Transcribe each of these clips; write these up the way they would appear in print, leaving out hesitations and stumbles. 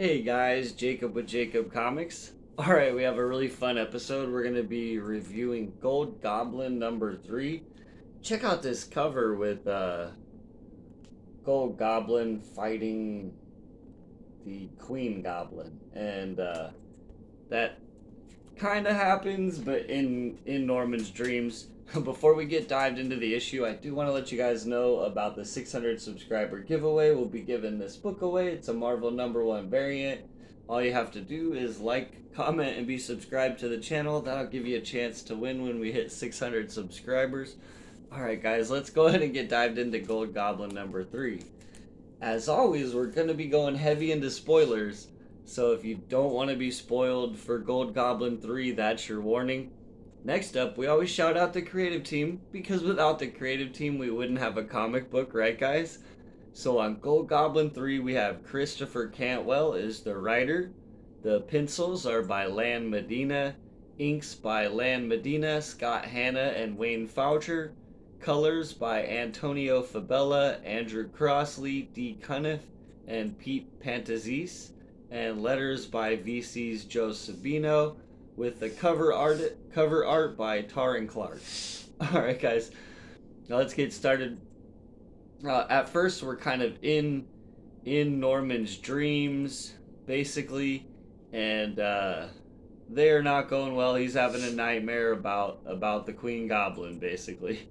Hey guys, Jacob with Jacob Comics. Alright, we have a really fun episode. We're going to be reviewing Gold Goblin number 3. Check out this cover with Gold Goblin fighting the Queen Goblin. And that kind of happens, but in Norman's dreams. Before we get dived into the issue, I do want to let you guys know about the 600 subscriber giveaway. We'll be giving this book away. It's a Marvel #1 variant. All you have to do is like, comment, and be subscribed to the channel. That'll give you a chance to win when we hit 600 subscribers. Alright guys, let's go ahead and get dived into Gold Goblin number 3. As always, we're going to be going heavy into spoilers. So if you don't want to be spoiled for Gold Goblin 3, that's your warning. Next up, we always shout out the creative team, because without the creative team, we wouldn't have a comic book, right guys? So on Gold Goblin 3, we have Christopher Cantwell is the writer. The pencils are by Lan Medina. Inks by Lan Medina, Scott Hanna, and Wayne Foucher. Colors by Antonio Fabella, Andrew Crossley, D. Cuniff, and Pete Pantazis. And letters by VC's Joe Sabino, with the cover art by Taran Clark. Alright guys, now let's get started. At first we're kind of in Norman's dreams, basically, and they're not going well. He's having a nightmare about the Queen Goblin, basically,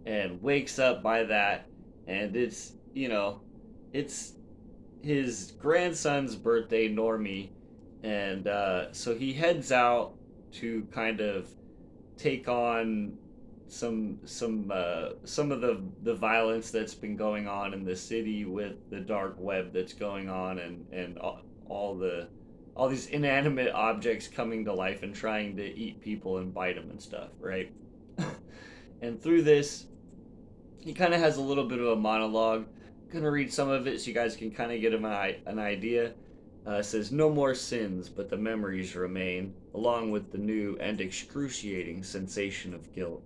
and wakes up by that, and it's his grandson's birthday, Normie, and so he heads out to kind of take on some of the violence that's been going on in the city with the dark web that's going on, and all these inanimate objects coming to life and trying to eat people and bite them and stuff, right? And through this, he kind of has a little bit of a monologue. I'm gonna read some of it so you guys can kind of get an idea. It says, "No more sins, but the memories remain, along with the new and excruciating sensation of guilt.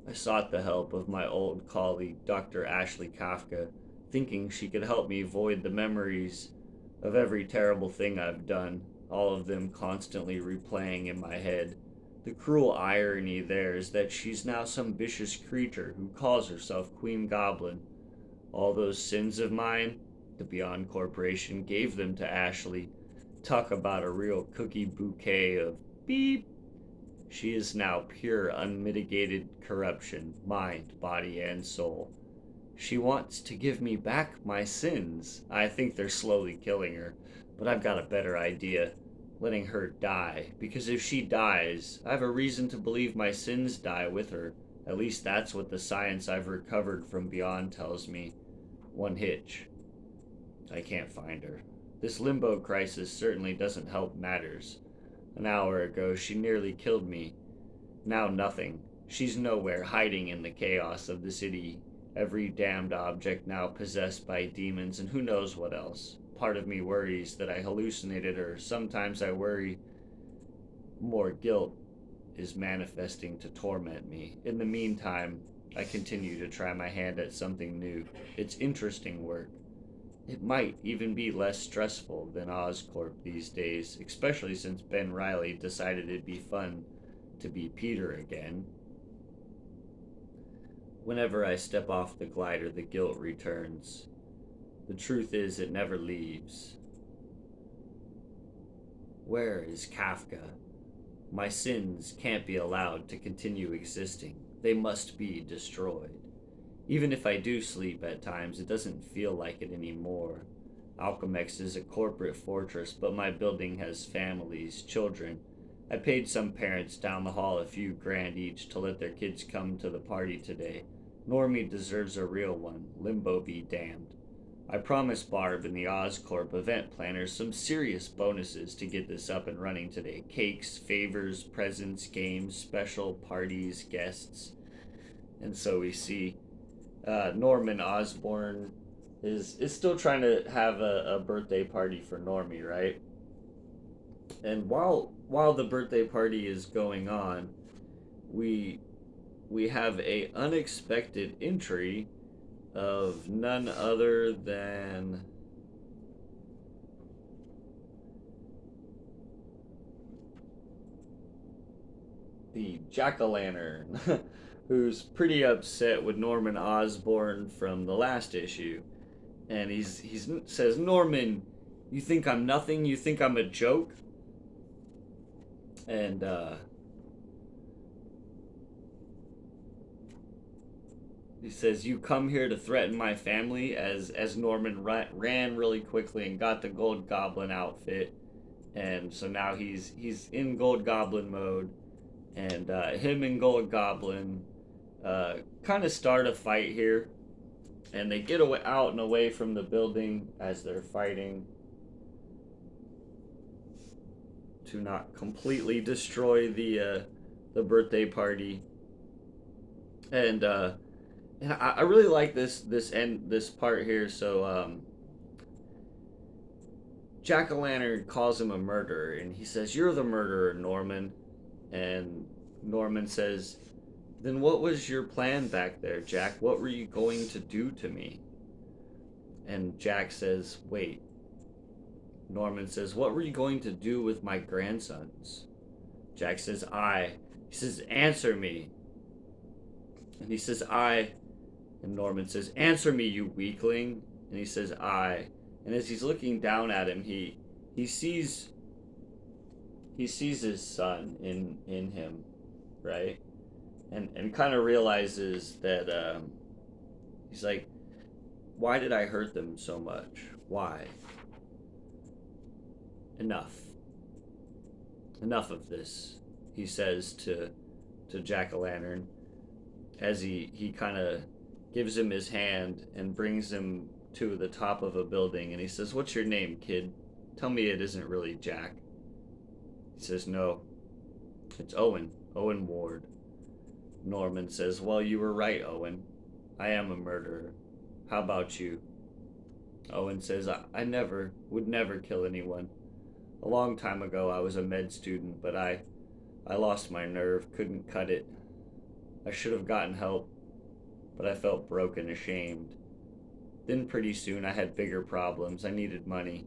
I sought the help of my old colleague, Dr. Ashley Kafka, thinking she could help me void the memories of every terrible thing I've done, all of them constantly replaying in my head. The cruel irony there is that she's now some vicious creature who calls herself Queen Goblin. All those sins of mine, the Beyond Corporation gave them to Ashley. Talk about a real cookie bouquet of beep. She is now pure, unmitigated corruption, mind, body, and soul. She wants to give me back my sins. I think they're slowly killing her, but I've got a better idea. Letting her die, because if she dies, I have a reason to believe my sins die with her. At least that's what the science I've recovered from Beyond tells me. One hitch. I can't find her. This limbo crisis certainly doesn't help matters. An hour ago, she nearly killed me. Now nothing. She's nowhere, hiding in the chaos of the city. Every damned object now possessed by demons, and who knows what else. Part of me worries that I hallucinated her. Sometimes I worry more guilt is manifesting to torment me. In the meantime, I continue to try my hand at something new. It's interesting work. It might even be less stressful than Oscorp these days, especially since Ben Riley decided it'd be fun to be Peter again. Whenever I step off the glider, the guilt returns. The truth is, it never leaves. Where is Kafka? My sins can't be allowed to continue existing. They must be destroyed. Even if I do sleep at times, it doesn't feel like it anymore. Alchemex is a corporate fortress, but my building has families, children. I paid some parents down the hall a few grand each to let their kids come to the party today. Normie deserves a real one. Limbo be damned. I promised Barb and the Oscorp event planners some serious bonuses to get this up and running today. Cakes, favors, presents, games, special parties, guests." And so we see Norman Osborn is still trying to have a birthday party for Normie, right? And while the birthday party is going on, we have a unexpected entry of none other than the jack-o'-lantern, who's pretty upset with Norman Osborn from the last issue, and he's says, Norman, you think I'm nothing? You think I'm a joke? And he says, you come here to threaten my family, as Norman ran really quickly and got the Gold Goblin outfit, and so now he's in Gold Goblin mode, and him and Gold Goblin kind of start a fight here, and they get out and away from the building as they're fighting to not completely destroy the birthday party. And I really like this part here. So Jack-o'-lantern calls him a murderer, and he says, "You're the murderer, Norman." And Norman says, "Then what was your plan back there, Jack? What were you going to do to me?" And Jack says, "Wait." Norman says, "What were you going to do with my grandsons?" Jack says, "I." He says, "Answer me." And he says, "I." And Norman says, "Answer me, you weakling." And he says, "I." And as he's looking down at him, he sees his son in him, right? And kind of realizes that he's like, why did I hurt them so much? Why? Enough of this, he says to Jack-o'-lantern, as he kind of gives him his hand and brings him to the top of a building, and he says, "What's your name, kid? Tell me it isn't really Jack." He says, "No, it's Owen Ward." Norman says, "Well, you were right, Owen. I am a murderer. How about you?" Owen says, I would never kill anyone. A long time ago, I was a med student, but I lost my nerve, couldn't cut it. I should have gotten help, but I felt broke and ashamed. Then pretty soon I had bigger problems. I needed money.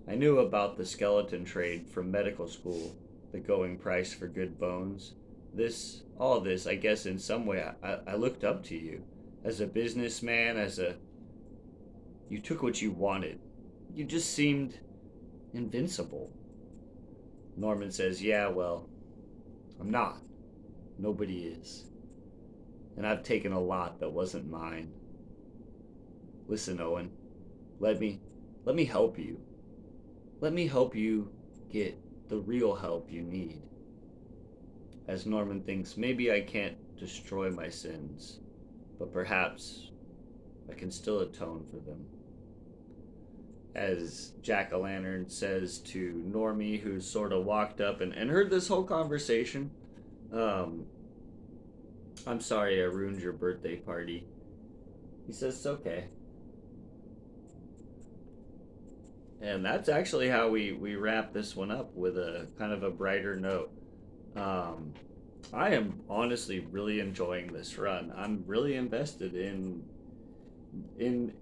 I knew about the skeleton trade from medical school, the going price for good bones. All this, I guess in some way, I looked up to you. As a businessman, you took what you wanted. You just seemed invincible. Norman says, "Yeah, well, I'm not. Nobody is. And I've taken a lot that wasn't mine. Listen, Owen, let me help you. Let me help you get the real help you need." As Norman thinks, maybe I can't destroy my sins, but perhaps I can still atone for them. As Jack-o'-lantern says to Normie, who's sort of walked up and heard this whole conversation, "I'm sorry I ruined your birthday party." He says, "It's okay." And that's actually how we wrap this one up, with a kind of a brighter note. I am honestly really enjoying this run. I'm really invested in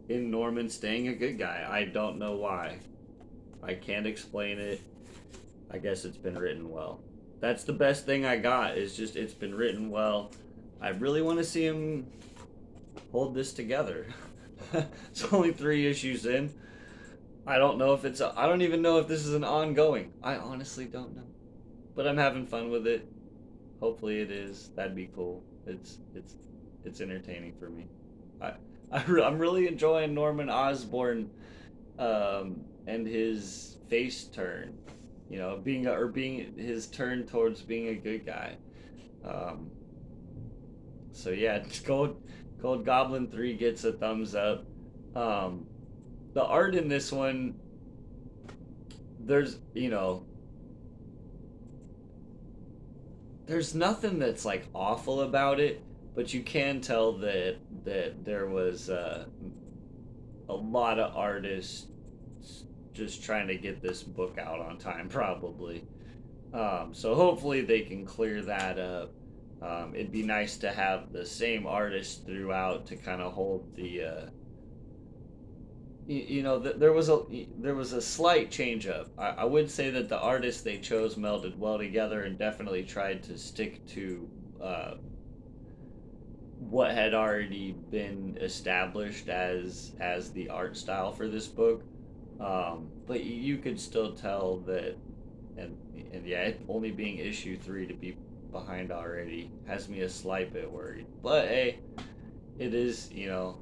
Norman staying a good guy. I don't know why. I can't explain it. I guess it's been written well. That's the best thing I got, is just it's been written well. I really want to see him hold this together. It's only 3 issues in. I don't know if I don't even know if this is an ongoing. I honestly don't know. But I'm having fun with it. Hopefully it is. That'd be cool. It's entertaining for me. I'm really enjoying Norman Osborn, and his face turn, being his turn towards being a good guy. So yeah, Gold Goblin 3 gets a thumbs up. The art in this one, there's nothing that's like awful about it, but you can tell that there was a lot of artists just trying to get this book out on time, probably. So hopefully they can clear that up. It'd be nice to have the same artist throughout to kind of hold you know, there was a slight change up. I would say that the artists they chose melded well together and definitely tried to stick to uh, what had already been established as the art style for this book. But you could still tell that, and and yeah, it only being issue 3 to be behind already has me a slight bit worried. But hey, it is, you know,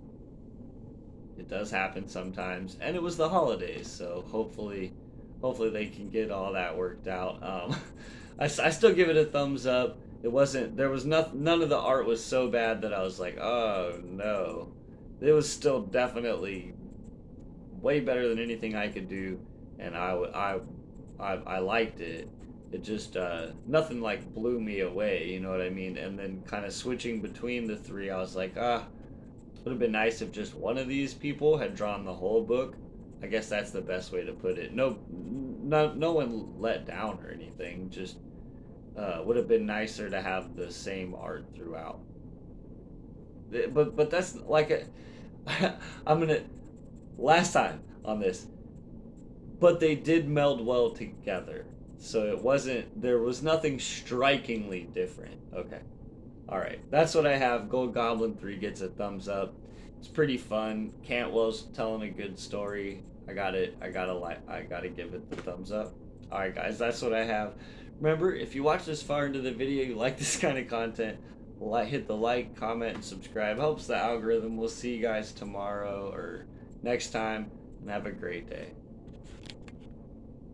it does happen sometimes, and it was the holidays, so hopefully they can get all that worked out. I still give it a thumbs up. It wasn't there was none of the art was so bad that I was like, oh no. It was still definitely way better than anything I could do, and I liked it. It just nothing like blew me away, you know what I mean? And then kind of switching between the three, I was like, would have been nice if just one of these people had drawn the whole book. I guess that's the best way to put it. No one let down or anything. Just would have been nicer to have the same art throughout. But that's like I'm gonna last time on this. But they did meld well together, so it wasn't there was nothing strikingly different. Okay. All right, that's what I have. Gold Goblin 3 gets a thumbs up. It's pretty fun. Cantwell's telling a good story. I gotta give it the thumbs up. All right, guys, that's what I have. Remember, if you watch this far into the video, you like this kind of content, hit the like, comment, and subscribe. Helps the algorithm. We'll see you guys tomorrow or next time, and have a great day.